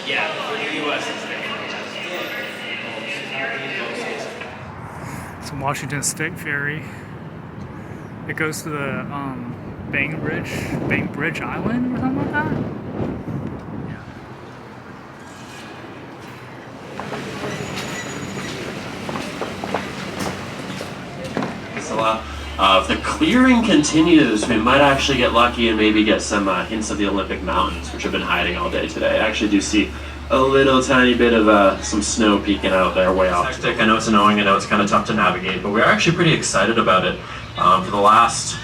Yeah, for the U.S. it's It's a Washington State ferry. It goes to the Bainbridge Island or something like that. So, if the clearing continues, we might actually get lucky and maybe get some hints of the Olympic Mountains, which have been hiding all day today. I actually do see a little tiny bit of some snow peeking out there way off. Hectic. I know it's annoying, I know it's kind of tough to navigate, but we're actually pretty excited about it. For the last,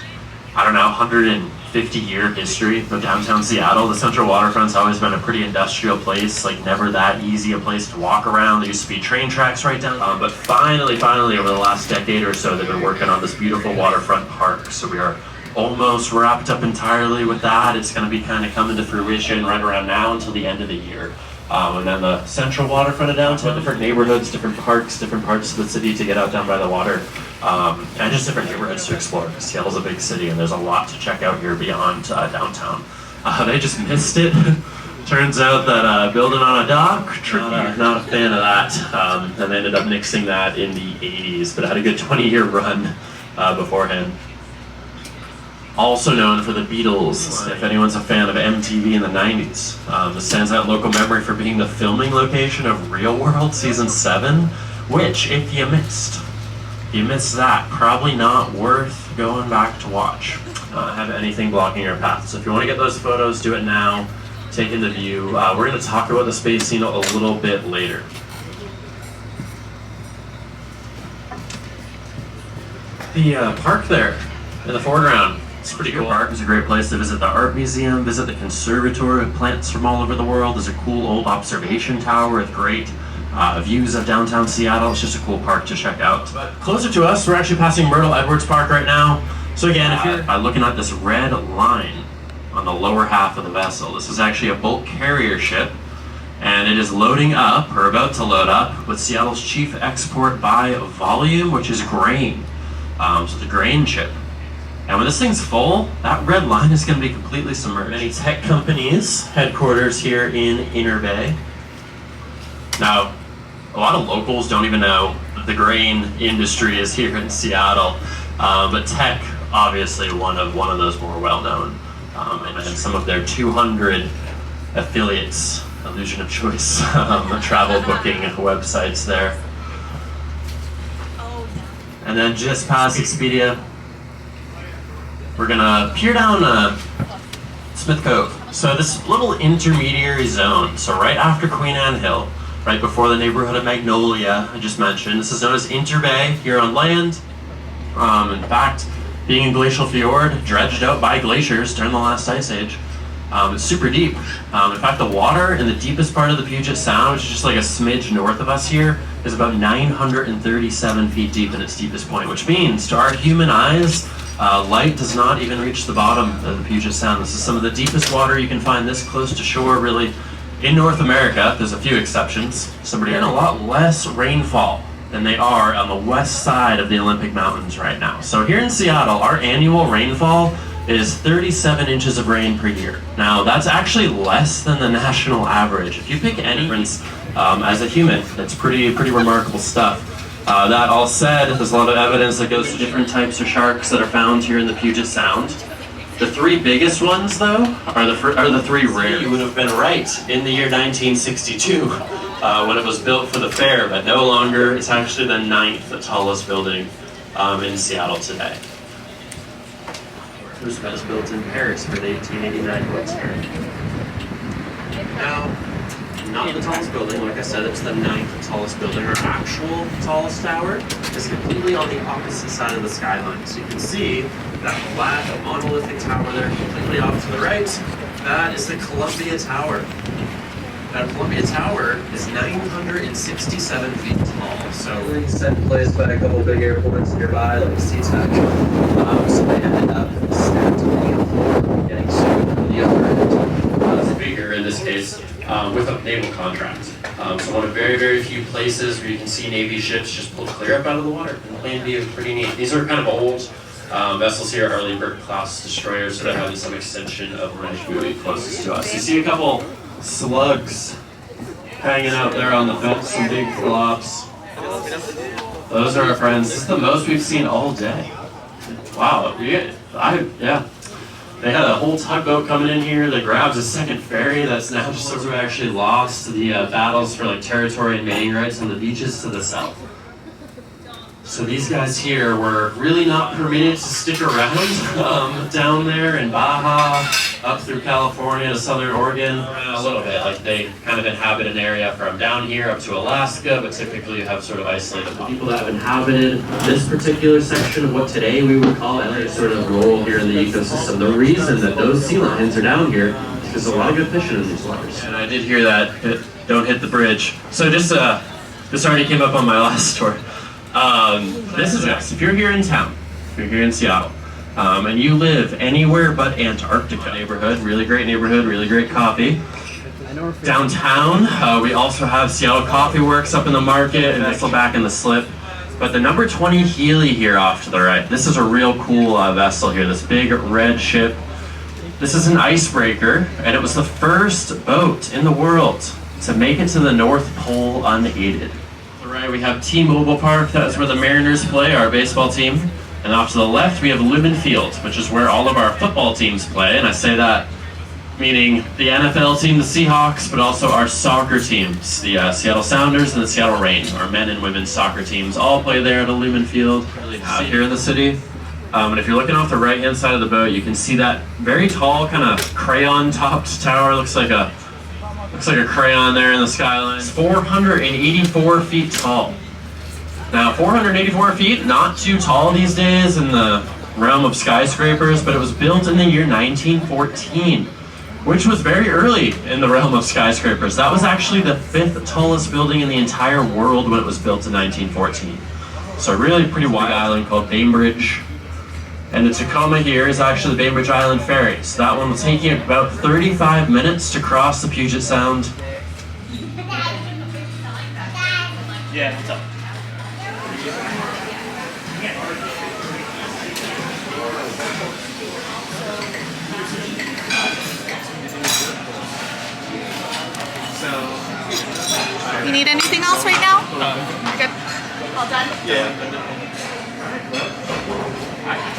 I don't know, 150-year history of downtown Seattle, the Central Waterfront's always been a pretty industrial place, like never that easy a place to walk around. There used to be train tracks right down, but finally, over the last decade or so, they've been working on this beautiful waterfront park. So we are almost wrapped up entirely with that. It's going to be kind of coming to fruition right around now until the end of the year. And then the central waterfront of downtown, different neighborhoods, different parks, different parts of the city to get out down by the water, and just different neighborhoods to explore. Seattle's a big city and there's a lot to check out here beyond downtown. They just missed it. Turns out that building on a dock, not a fan of that. And they ended up nixing that in the 80s, but had a good 20-year run beforehand. Also known for the Beatles, if anyone's a fan of MTV in the 90s. This stands out local memory for being the filming location of Real World Season 7, which, if you missed that, probably not worth going back to watch. Have anything blocking your path. So if you want to get those photos, do it now. Take in the view. We're going to talk about the space scene a little bit later. The park there in the foreground. It's pretty cool. Park is a great place to visit the art museum, visit the conservatory of plants from all over the world. There's a cool old observation tower with great views of downtown Seattle. It's just a cool park to check out. But closer to us, we're actually passing Myrtle Edwards Park right now. So again, if you're looking at this red line on the lower half of the vessel, this is actually a bulk carrier ship, and it is loading up, or about to load up, with Seattle's chief export by volume, which is grain. So the grain ship. And when this thing's full, that red line is going to be completely submerged. Many tech companies, headquarters here in Inner Bay. Now, a lot of locals don't even know the grain industry is here in Seattle, but tech, obviously, one of those more well-known. And some of their 200 affiliates, Illusion of Choice, travel booking websites there. And then just past Expedia, we're gonna peer down Smith Cove. So this little intermediary zone, so right after Queen Anne Hill, right before the neighborhood of Magnolia I just mentioned, this is known as Inter Bay here on land. In fact, being in Glacial Fjord, dredged out by glaciers during the last ice age. It's super deep. In fact, the water in the deepest part of the Puget Sound, which is just like a smidge north of us here, is about 937 feet deep in its deepest point, which means to our human eyes, light does not even reach the bottom of the Puget Sound. This is some of the deepest water you can find this close to shore, really, in North America. There's a few exceptions. Somebody had a lot less rainfall than they are on the west side of the Olympic Mountains right now. So here in Seattle, our annual rainfall is 37 inches of rain per year. Now, that's actually less than the national average. If you pick any difference as a human, that's pretty remarkable stuff. That all said, there's a lot of evidence that goes to different types of sharks that are found here in the Puget Sound. The three biggest ones, though, are the three rare. You would have been right in the year 1962 when it was built for the fair, but no longer. It's actually the 9th tallest building in Seattle today. It was built in Paris for the 1889 World's Fair. Now, not the tallest building, like I said, it's the 9th tallest building. Our actual tallest tower is completely on the opposite side of the skyline. So you can see that black monolithic tower there, completely off to the right. That is the Columbia Tower. That Columbia Tower is 967 feet tall. So set in place by a couple of big airports nearby, like SeaTac. So they ended up stacked on the floor, getting sued on the other end. Bigger in this case, with a naval contract. So one of very few places where you can see Navy ships just pulled clear up out of the water in plain view. Pretty neat. These are kind of old vessels here, are Arleigh class destroyers that are having some extension of range really closest to us. You see a couple slugs hanging out there on the fence, some big flops. Those are our friends. This is the most we've seen all day. Wow, yeah. They had a whole tugboat coming in here that grabs a second ferry that's now just sort of actually lost to the battles for like territory and mating rights on the beaches to the south. So these guys here were really not permitted to stick around down there in Baja, up through California to southern Oregon, a little bit. Like they kind of inhabit an area from down here up to Alaska, but typically you have sort of isolated the people that have inhabited this particular section of what today we would call a sort of role here in the ecosystem. The reason that those sea lions are down here is because there's a lot of good fishing in these waters. And I did hear that, don't hit the bridge. So this already came up on my last tour. This is nice. If you're here in town, if you're here in Seattle, and you live anywhere but Antarctica neighborhood, really great neighborhood, really great coffee. Downtown, we also have Seattle Coffee Works up in the market and Whistleback in the Slip. But the number 20 Healy here off to the right, this is a real cool vessel here, this big red ship. This is an icebreaker, and it was the first boat in the world to make it to the North Pole unaided. Right, we have T-Mobile Park, that's where the Mariners play, our baseball team. And off to the left, we have Lumen Field, which is where all of our football teams play. And I say that meaning the NFL team, the Seahawks, but also our soccer teams, the Seattle Sounders and the Seattle Rain, our men and women's soccer teams, all play there at a Lumen Field. Really hot here in the city. And if you're looking off the right-hand side of the boat, you can see that very tall, kind of crayon-topped tower. Looks like a crayon there in the skyline. It's 484 feet tall. Now, 484 feet, not too tall these days in the realm of skyscrapers, but it was built in the year 1914, which was very early in the realm of skyscrapers. That was actually the 5th tallest building in the entire world when it was built in 1914. So really pretty wide island called Bainbridge. And the Tacoma here is actually the Bainbridge Island Ferry. So that one will take you about 35 minutes to cross the Puget Sound. Yeah, what's up? You need anything else right now? Good. All done? Yeah. Actually,